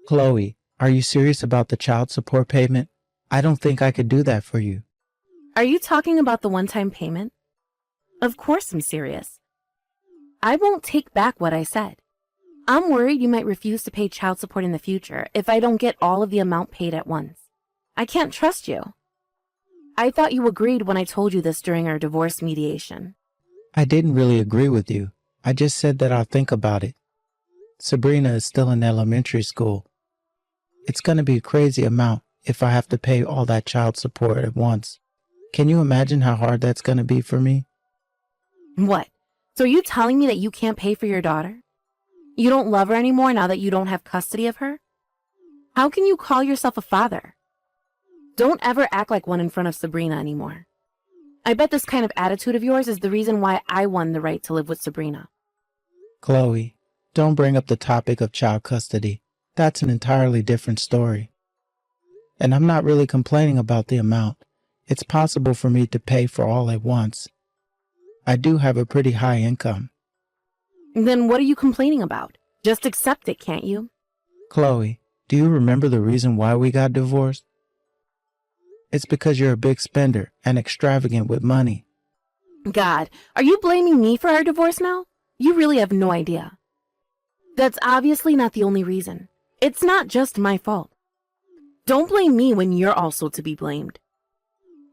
Chloe, are you serious about the child support payment? I don't think I could do that for you. Are you talking about the one-time payment? Of course I'm serious. I won't take back what I said. I'm worried you might refuse to pay child support in the future if I don't get all of the amount paid at once. I can't trust you. I thought you agreed when I told you this during our divorce mediation. I didn't really agree with you. I just said that I'll think about it. Sabrina is still in elementary school. It's going to be a crazy amount if I have to pay all that child support at once. Can you imagine how hard that's going to be for me? What? So are you telling me that you can't pay for your daughter? You don't love her anymore now that you don't have custody of her? How can you call yourself a father? Don't ever act like one in front of Sabrina anymore. I bet this kind of attitude of yours is the reason why I won the right to live with Sabrina. Chloe, don't bring up the topic of child custody. That's an entirely different story. And I'm not really complaining about the amount. It's possible for me to pay for all at once. I do have a pretty high income. Then what are you complaining about? Just accept it, can't you? Chloe, do you remember the reason why we got divorced? It's because you're a big spender and extravagant with money. God, are you blaming me for our divorce now? You really have no idea. That's obviously not the only reason. It's not just my fault. Don't blame me when you're also to be blamed.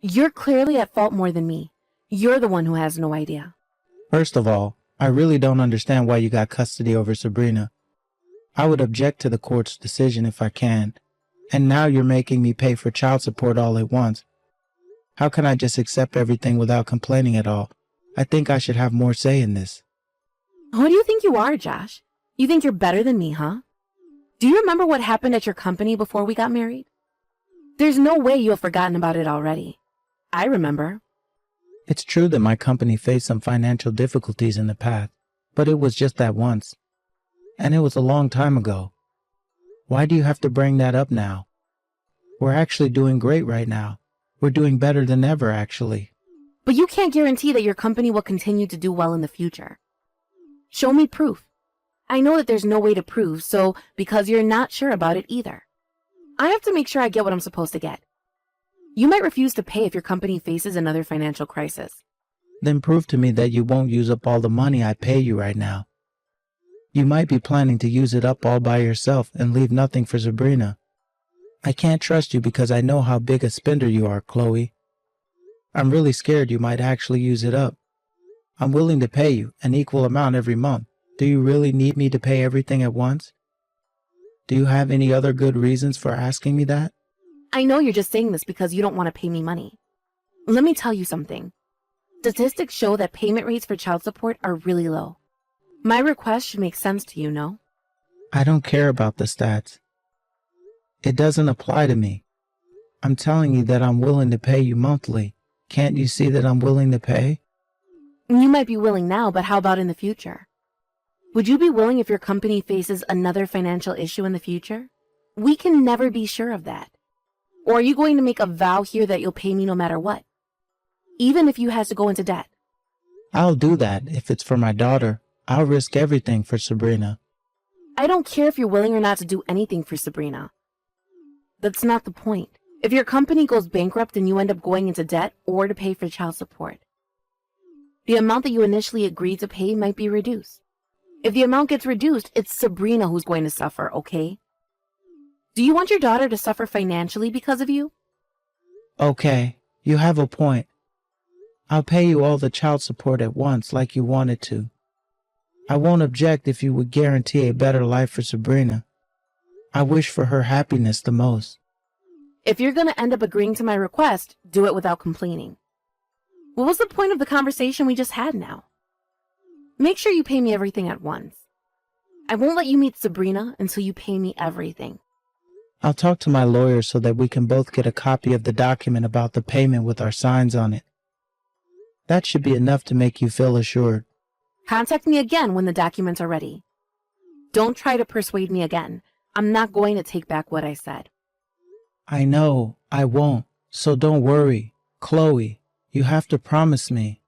You're clearly at fault more than me. You're the one who has no idea. First of all, I really don't understand why you got custody over Sabrina. I would object to the court's decision if I can. And now you're making me pay for child support all at once. How can I just accept everything without complaining at all? I think I should have more say in this. Who do you think you are, Josh? You think you're better than me, huh? Do you remember what happened at your company before we got married? There's no way you have forgotten about it already. I remember. It's true that my company faced some financial difficulties in the past, but it was just that once. And it was a long time ago. Why do you have to bring that up now? We're actually doing great right now. We're doing better than ever, actually. But you can't guarantee that your company will continue to do well in the future. Show me proof. I know that there's no way to prove, so because you're not sure about it either. I have to make sure I get what I'm supposed to get. You might refuse to pay if your company faces another financial crisis. Then prove to me that you won't use up all the money I pay you right now. You might be planning to use it up all by yourself and leave nothing for Sabrina. I can't trust you because I know how big a spender you are, Chloe. I'm really scared you might actually use it up. I'm willing to pay you an equal amount every month. Do you really need me to pay everything at once? Do you have any other good reasons for asking me that? I know you're just saying this because you don't want to pay me money. Let me tell you something. Statistics show that payment rates for child support are really low. My request should make sense to you, no? I don't care about the stats. It doesn't apply to me. I'm telling you that I'm willing to pay you monthly. Can't you see that I'm willing to pay? You might be willing now, but how about in the future? Would you be willing if your company faces another financial issue in the future? We can never be sure of that. Or are you going to make a vow here that you'll pay me no matter what? Even if you have to go into debt? I'll do that if it's for my daughter. I'll risk everything for Sabrina. I don't care if you're willing or not to do anything for Sabrina. That's not the point. If your company goes bankrupt and you end up going into debt or to pay for child support, the amount that you initially agreed to pay might be reduced. If the amount gets reduced, it's Sabrina who's going to suffer, okay? Do you want your daughter to suffer financially because of you? Okay, you have a point. I'll pay you all the child support at once like you wanted to. I won't object if you would guarantee a better life for Sabrina. I wish for her happiness the most. If you're going to end up agreeing to my request, do it without complaining. What was the point of the conversation we just had now? Make sure you pay me everything at once. I won't let you meet Sabrina until you pay me everything. I'll talk to my lawyer so that we can both get a copy of the document about the payment with our signs on it. That should be enough to make you feel assured. Contact me again when the documents are ready. Don't try to persuade me again. I'm not going to take back what I said. I know, I won't, so don't worry. Chloe, you have to promise me.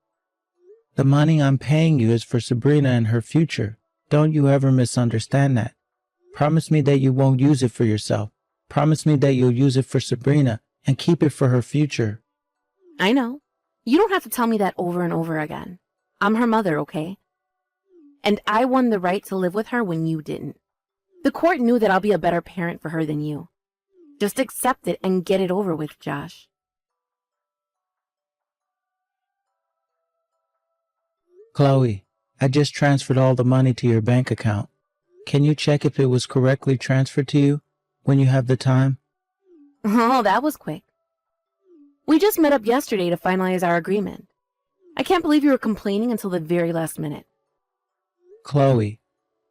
The money I'm paying you is for Sabrina and her future. Don't you ever misunderstand that. Promise me that you won't use it for yourself. Promise me that you'll use it for Sabrina and keep it for her future. I know. You don't have to tell me that over and over again. I'm her mother, okay? And I won the right to live with her when you didn't. The court knew that I'll be a better parent for her than you. Just accept it and get it over with, Josh. Chloe, I just transferred all the money to your bank account. Can you check if it was correctly transferred to you when you have the time? Oh, that was quick. We just met up yesterday to finalize our agreement. I can't believe you were complaining until the very last minute. Chloe,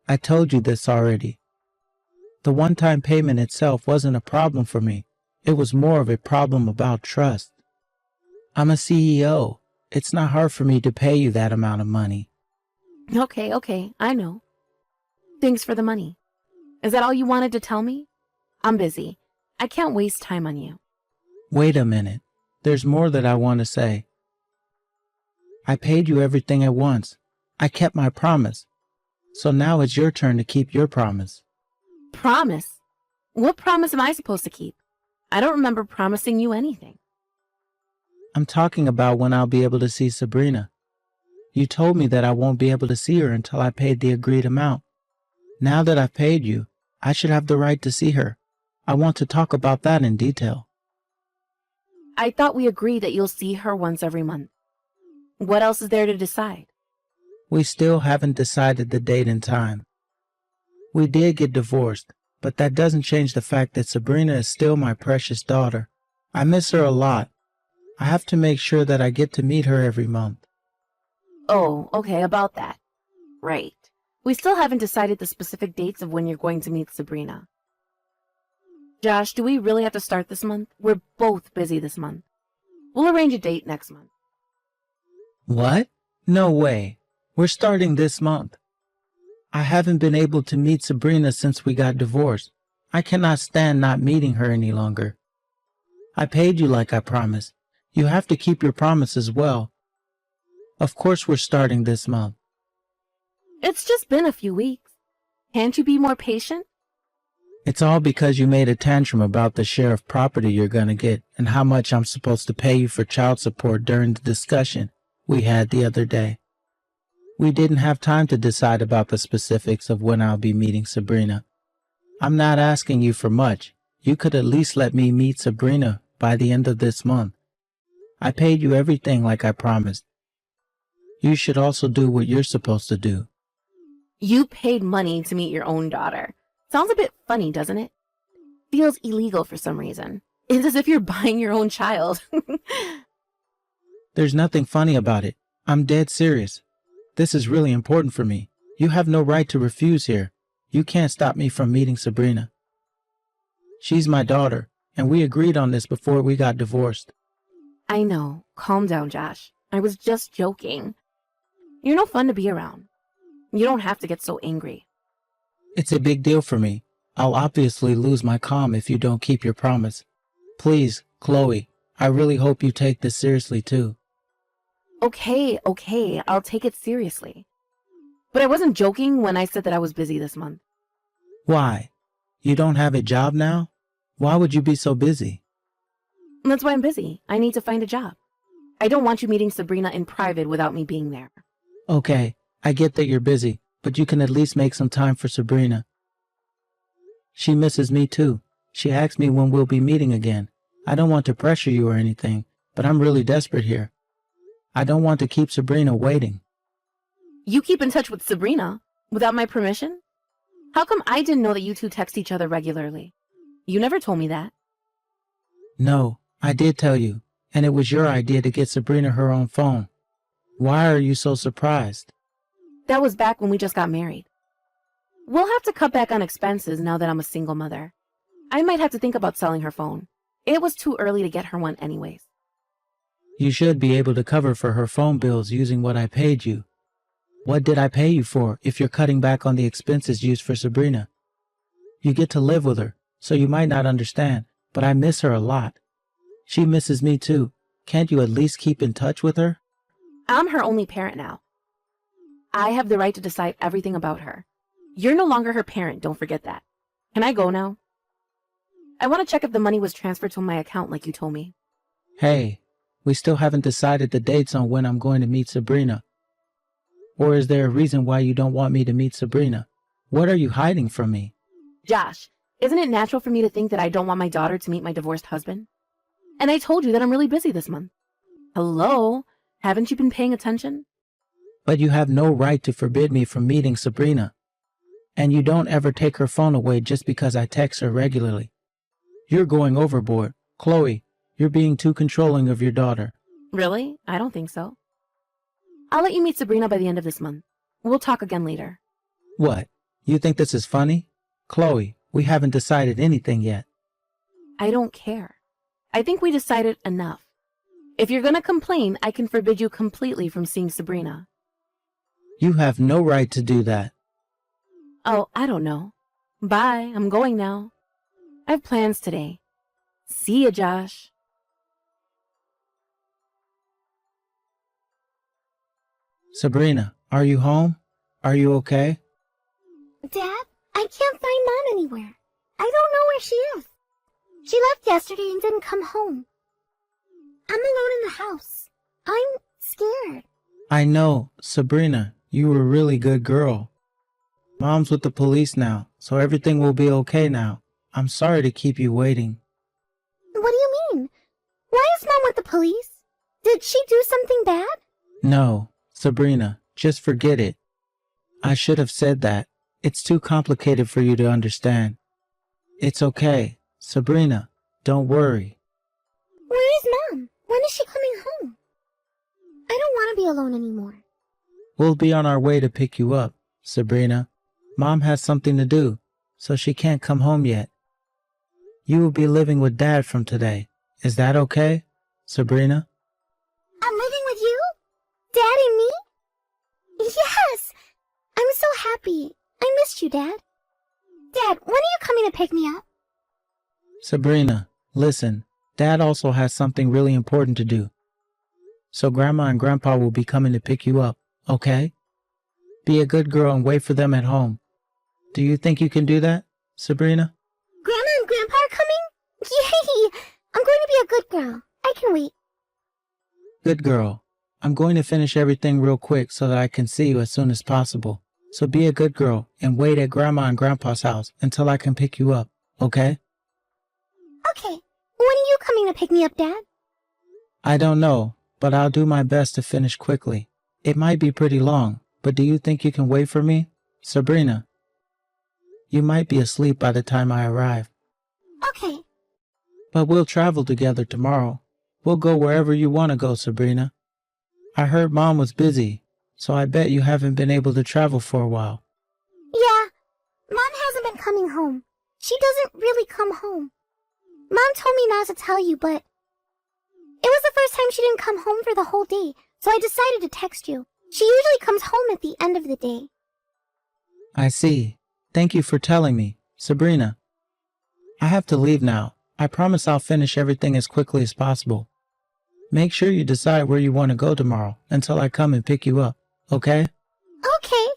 I told you this already. The one-time payment itself wasn't a problem for me. It was more of a problem about trust. I'm a CEO. It's not hard for me to pay you that amount of money. Okay, I know. Thanks for the money. Is that all you wanted to tell me? I'm busy. I can't waste time on you. Wait a minute. There's more that I want to say. I paid you everything at once. I kept my promise. So now it's your turn to keep your promise. Promise? What promise am I supposed to keep? I don't remember promising you anything. I'm talking about when I'll be able to see Sabrina. You told me that I won't be able to see her until I paid the agreed amount. Now that I've paid you, I should have the right to see her. I want to talk about that in detail. I thought we agreed that you'll see her once every month. What else is there to decide? We still haven't decided the date and time. We did get divorced, but that doesn't change the fact that Sabrina is still my precious daughter. I miss her a lot. I have to make sure that I get to meet her every month. Oh, okay, about that. Right. We still haven't decided the specific dates of when you're going to meet Sabrina. Josh, do we really have to start this month? We're both busy this month. We'll arrange a date next month. What? No way. We're starting this month. I haven't been able to meet Sabrina since we got divorced. I cannot stand not meeting her any longer. I paid you like I promised. You have to keep your promise as well. Of course we're starting this month. It's just been a few weeks. Can't you be more patient? It's all because you made a tantrum about the share of property you're gonna get and how much I'm supposed to pay you for child support during the discussion we had the other day. We didn't have time to decide about the specifics of when I'll be meeting Sabrina. I'm not asking you for much. You could at least let me meet Sabrina by the end of this month. I paid you everything like I promised. You should also do what you're supposed to do. You paid money to meet your own daughter. Sounds a bit funny, doesn't it? Feels illegal for some reason. It's as if you're buying your own child. There's nothing funny about it. I'm dead serious. This is really important for me. You have no right to refuse here. You can't stop me from meeting Sabrina. She's my daughter, and we agreed on this before we got divorced. I know. Calm down, Josh. I was just joking. You're no fun to be around. You don't have to get so angry. It's a big deal for me. I'll obviously lose my calm if you don't keep your promise. Please, Chloe, I really hope you take this seriously too. Okay, I'll take it seriously. But I wasn't joking when I said that I was busy this month. Why? You don't have a job now? Why would you be so busy? That's why I'm busy. I need to find a job. I don't want you meeting Sabrina in private without me being there. Okay, I get that you're busy, but you can at least make some time for Sabrina. She misses me too. She asked me when we'll be meeting again. I don't want to pressure you or anything, but I'm really desperate here. I don't want to keep Sabrina waiting. You keep in touch with Sabrina without my permission? How come I didn't know that you two text each other regularly? You never told me that. No, I did tell you, and it was your idea to get Sabrina her own phone. Why are you so surprised? That was back when we just got married. We'll have to cut back on expenses now that I'm a single mother. I might have to think about selling her phone. It was too early to get her one anyways. You should be able to cover for her phone bills using what I paid you. What did I pay you for if you're cutting back on the expenses used for Sabrina? You get to live with her, so you might not understand, but I miss her a lot. She misses me too. Can't you at least keep in touch with her? I'm her only parent now. I have the right to decide everything about her. You're no longer her parent, don't forget that. Can I go now? I want to check if the money was transferred to my account like you told me. Hey, we still haven't decided the dates on when I'm going to meet Sabrina. Or is there a reason why you don't want me to meet Sabrina? What are you hiding from me? Josh, isn't it natural for me to think that I don't want my daughter to meet my divorced husband? And I told you that I'm really busy this month. Hello? Haven't you been paying attention? But you have no right to forbid me from meeting Sabrina. And you don't ever take her phone away just because I text her regularly. You're going overboard. Chloe, you're being too controlling of your daughter. Really? I don't think so. I'll let you meet Sabrina by the end of this month. We'll talk again later. What? You think this is funny? Chloe, we haven't decided anything yet. I don't care. I think we decided enough. If you're gonna complain, I can forbid you completely from seeing Sabrina. You have no right to do that. Oh, I don't know. Bye, I'm going now. I have plans today. See ya, Josh. Sabrina, are you home? Are you okay? Dad, I can't find Mom anywhere. I don't know where she is. She left yesterday and didn't come home. I'm alone in the house. I'm scared. I know, Sabrina, you were a really good girl. Mom's with the police now, so everything will be okay now. I'm sorry to keep you waiting. What do you mean? Why is Mom with the police? Did she do something bad? No, Sabrina, just forget it. I should have said that. It's too complicated for you to understand. It's okay. Sabrina, don't worry. Where is Mom? When is she coming home? I don't want to be alone anymore. We'll be on our way to pick you up, Sabrina. Mom has something to do, so she can't come home yet. You will be living with Dad from today. Is that okay, Sabrina? I'm living with you? Dad and me? Yes! I'm so happy. I missed you, Dad. Dad, when are you coming to pick me up? Sabrina, listen, Dad also has something really important to do. So Grandma and Grandpa will be coming to pick you up, okay? Be a good girl and wait for them at home. Do you think you can do that, Sabrina? Grandma and Grandpa are coming? Yay! I'm going to be a good girl. I can wait. Good girl. I'm going to finish everything real quick so that I can see you as soon as possible. So be a good girl and wait at Grandma and Grandpa's house until I can pick you up, okay? Okay. When are you coming to pick me up, Dad? I don't know, but I'll do my best to finish quickly. It might be pretty long, but do you think you can wait for me, Sabrina? You might be asleep by the time I arrive. Okay. But we'll travel together tomorrow. We'll go wherever you want to go, Sabrina. I heard Mom was busy, so I bet you haven't been able to travel for a while. Yeah. Mom hasn't been coming home. She doesn't really come home. Mom told me not to tell you, but it was the first time she didn't come home for the whole day, so I decided to text you. She usually comes home at the end of the day. I see. Thank you for telling me, Sabrina. I have to leave now. I promise I'll finish everything as quickly as possible. Make sure you decide where you want to go tomorrow until I come and pick you up, okay? Okay.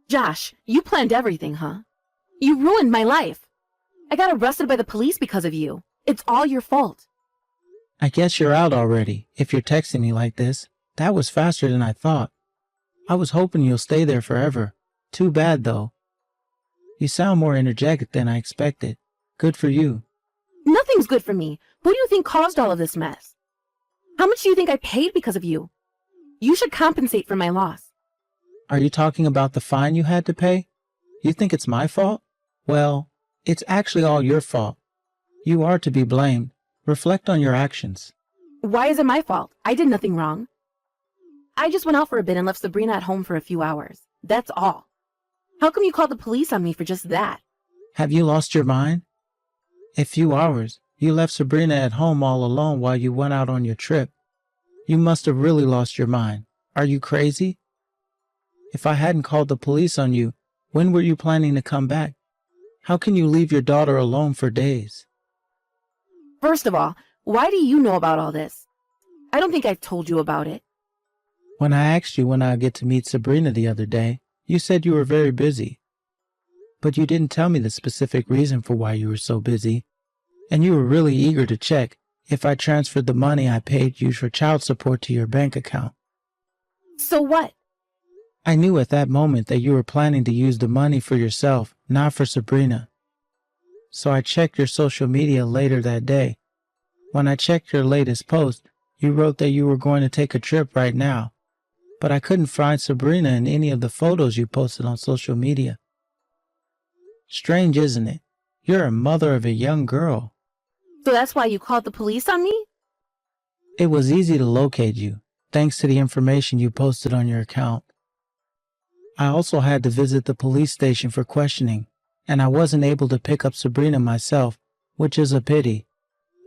Josh, you planned everything, huh? You ruined my life. I got arrested by the police because of you. It's all your fault. I guess you're out already, if you're texting me like this. That was faster than I thought. I was hoping you'll stay there forever. Too bad, though. You sound more energetic than I expected. Good for you. Nothing's good for me. Who do you think caused all of this mess? How much do you think I paid because of you? You should compensate for my loss. Are you talking about the fine you had to pay? You think it's my fault? Well, it's actually all your fault. You are to be blamed. Reflect on your actions. Why is it my fault? I did nothing wrong. I just went out for a bit and left Sabrina at home for a few hours. That's all. How come you called the police on me for just that? Have you lost your mind? A few hours. You left Sabrina at home all alone while you went out on your trip. You must have really lost your mind. Are you crazy? If I hadn't called the police on you, when were you planning to come back? How can you leave your daughter alone for days? First of all, why do you know about all this? I don't think I've told you about it. When I asked you when I'd get to meet Sabrina the other day, You said you were very busy, but you didn't tell me the specific reason for why you were so busy, and you were really eager to check if I transferred the money I paid you for child support to your bank account. So what? I knew at that moment that you were planning to use the money for yourself, not for Sabrina. So I checked your social media later that day. When I checked your latest post, you wrote that you were going to take a trip right now, but I couldn't find Sabrina in any of the photos you posted on social media. Strange, isn't it? You're a mother of a young girl. So that's why you called the police on me? It was easy to locate you, thanks to the information you posted on your account. I also had to visit the police station for questioning, and I wasn't able to pick up Sabrina myself, which is a pity.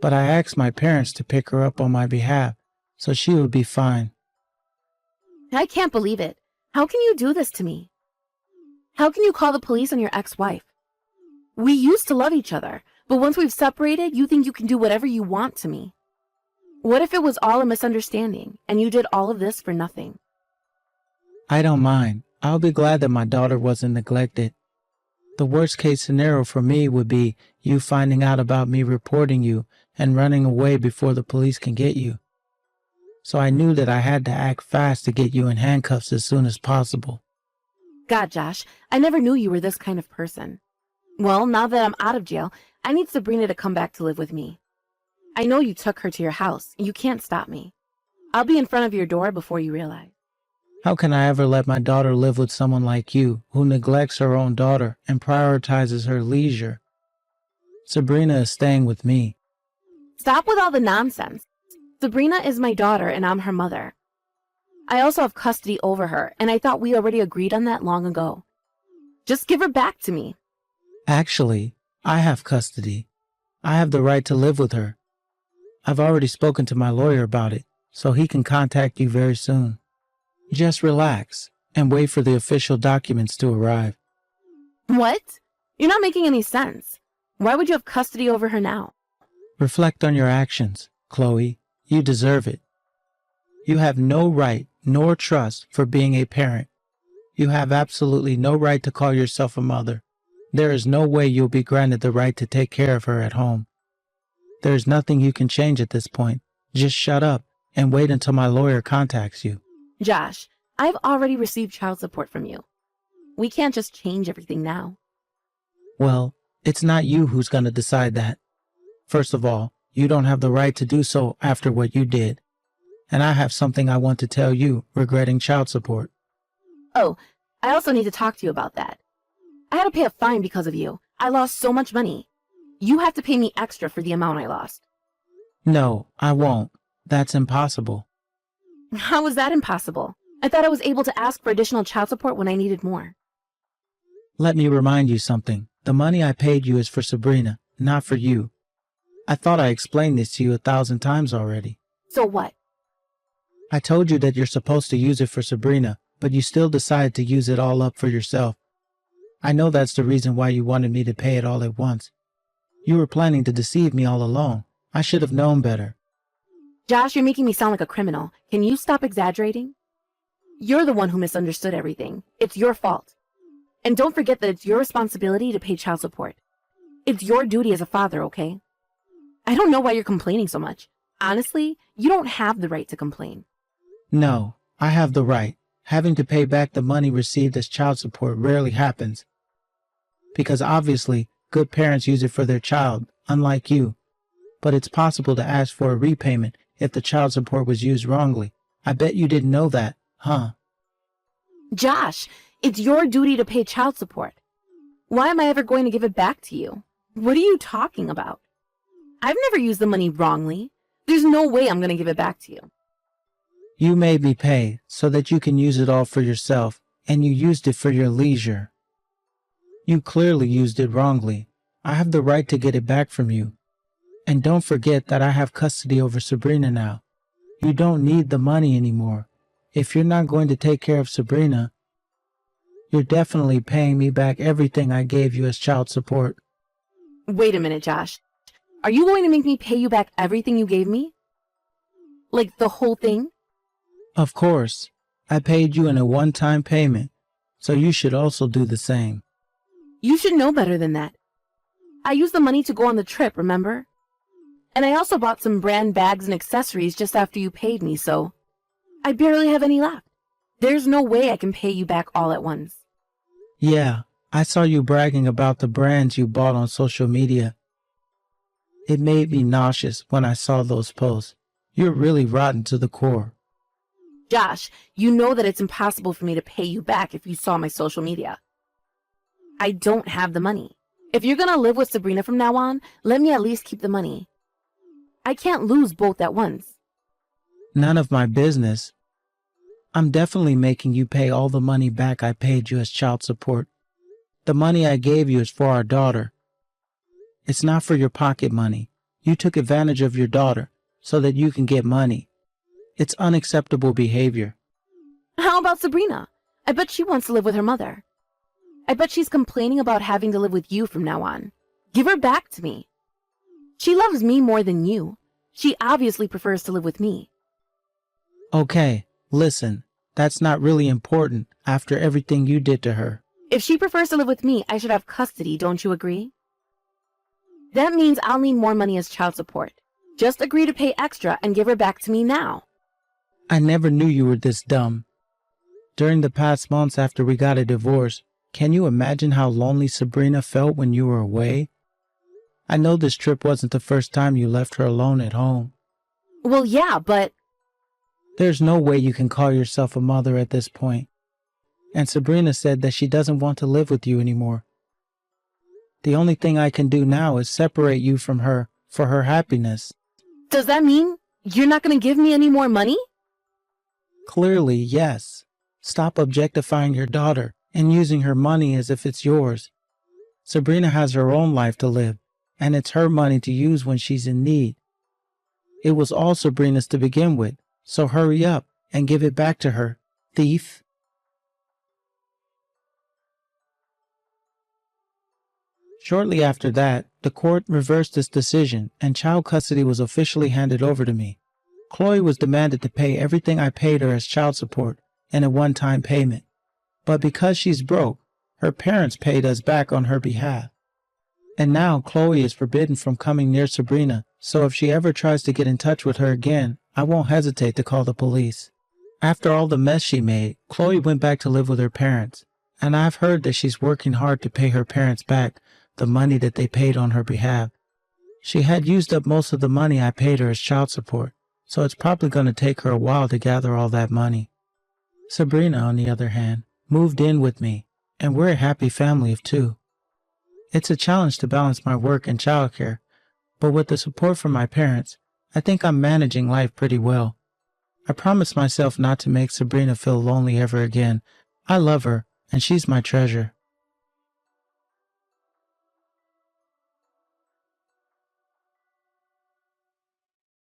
But I asked my parents to pick her up on my behalf, so she would be fine. I can't believe it. How can you do this to me? How can you call the police on your ex-wife? We used to love each other, but once we've separated, you think you can do whatever you want to me. What if it was all a misunderstanding, and you did all of this for nothing? I don't mind. I'll be glad that my daughter wasn't neglected. The worst case scenario for me would be you finding out about me reporting you and running away before the police can get you. So I knew that I had to act fast to get you in handcuffs as soon as possible. God, Josh, I never knew you were this kind of person. Well, now that I'm out of jail, I need Sabrina to come back to live with me. I know you took her to your house. You can't stop me. I'll be in front of your door before you realize. How can I ever let my daughter live with someone like you who neglects her own daughter and prioritizes her leisure? Sabrina is staying with me. Stop with all the nonsense. Sabrina is my daughter and I'm her mother. I also have custody over her, and I thought we already agreed on that long ago. Just give her back to me. Actually, I have custody. I have the right to live with her. I've already spoken to my lawyer about it, so he can contact you very soon. Just relax and wait for the official documents to arrive. What? You're not making any sense. Why would you have custody over her now? Reflect on your actions, Chloe. You deserve it. You have no right nor trust for being a parent. You have absolutely no right to call yourself a mother. There is no way you'll be granted the right to take care of her at home. There is nothing you can change at this point. Just shut up and wait until my lawyer contacts you. Josh, I've already received child support from you. We can't just change everything now. Well, it's not you who's going to decide that. First of all, you don't have the right to do so after what you did. And I have something I want to tell you regarding child support. Oh, I also need to talk to you about that. I had to pay a fine because of you. I lost so much money. You have to pay me extra for the amount I lost. No, I won't. That's impossible. How was that impossible? I thought I was able to ask for additional child support when I needed more. Let me remind you something. The money I paid you is for Sabrina, not for you. I thought I explained this to you 1,000 times already. So what? I told you that you're supposed to use it for Sabrina, but you still decided to use it all up for yourself. I know that's the reason why you wanted me to pay it all at once. You were planning to deceive me all along. I should have known better. Josh, you're making me sound like a criminal. Can you stop exaggerating? You're the one who misunderstood everything. It's your fault. And don't forget that it's your responsibility to pay child support. It's your duty as a father, okay? I don't know why you're complaining so much. Honestly, you don't have the right to complain. No, I have the right. Having to pay back the money received as child support rarely happens. Because obviously, good parents use it for their child, unlike you. But it's possible to ask for a repayment if the child support was used wrongly. I bet you didn't know that, huh? Josh, it's your duty to pay child support. Why am I ever going to give it back to you? What are you talking about? I've never used the money wrongly. There's no way I'm going to give it back to you. You made me pay so that you can use it all for yourself, and you used it for your leisure. You clearly used it wrongly. I have the right to get it back from you. And don't forget that I have custody over Sabrina now. You don't need the money anymore. If you're not going to take care of Sabrina, you're definitely paying me back everything I gave you as child support. Wait a minute, Josh. Are you going to make me pay you back everything you gave me? Like the whole thing? Of course. I paid you in a one-time payment. so you should also do the same. You should know better than that. I used the money to go on the trip, remember? And I also bought some brand bags and accessories just after you paid me, so I barely have any left. There's no way I can pay you back all at once. Yeah, I saw you bragging about the brands you bought on social media. It made me nauseous when I saw those posts. You're really rotten to the core. Josh, you know that it's impossible for me to pay you back if you saw my social media. I don't have the money. If you're gonna live with Sabrina from now on, let me at least keep the money. I can't lose both at once. None of my business. I'm definitely making you pay all the money back I paid you as child support. The money I gave you is for our daughter. It's not for your pocket money. You took advantage of your daughter so that you can get money. It's unacceptable behavior. How about Sabrina? I bet she wants to live with her mother. I bet she's complaining about having to live with you from now on. Give her back to me. She loves me more than you. She obviously prefers to live with me. Okay, listen, that's not really important after everything you did to her. If she prefers to live with me, I should have custody, don't you agree? That means I'll need more money as child support. Just agree to pay extra and give her back to me now. I never knew you were this dumb. During the past months after we got a divorce, can you imagine how lonely Sabrina felt when you were away? I know this trip wasn't the first time you left her alone at home. Well, yeah, but There's no way you can call yourself a mother at this point. And Sabrina said that she doesn't want to live with you anymore. The only thing I can do now is separate you from her for her happiness. does that mean you're not going to give me any more money? Clearly, yes. Stop objectifying your daughter and using her money as if it's yours. Sabrina has her own life to live, and it's her money to use when she's in need. It was all Sabrina's to begin with, so hurry up and give it back to her, thief. Shortly after that, the court reversed its decision and child custody was officially handed over to me. Chloe was demanded to pay everything I paid her as child support in a one-time payment. But because she's broke, her parents paid us back on her behalf. And now Chloe is forbidden from coming near Sabrina, so if she ever tries to get in touch with her again, I won't hesitate to call the police. After all the mess she made, Chloe went back to live with her parents, and I've heard that she's working hard to pay her parents back the money that they paid on her behalf. She had used up most of the money I paid her as child support, so it's probably going to take her a while to gather all that money. Sabrina, on the other hand, moved in with me, and we're a happy family of two. It's a challenge to balance my work and childcare, but with the support from my parents, I think I'm managing life pretty well. I promised myself not to make Sabrina feel lonely ever again. I love her, and she's my treasure.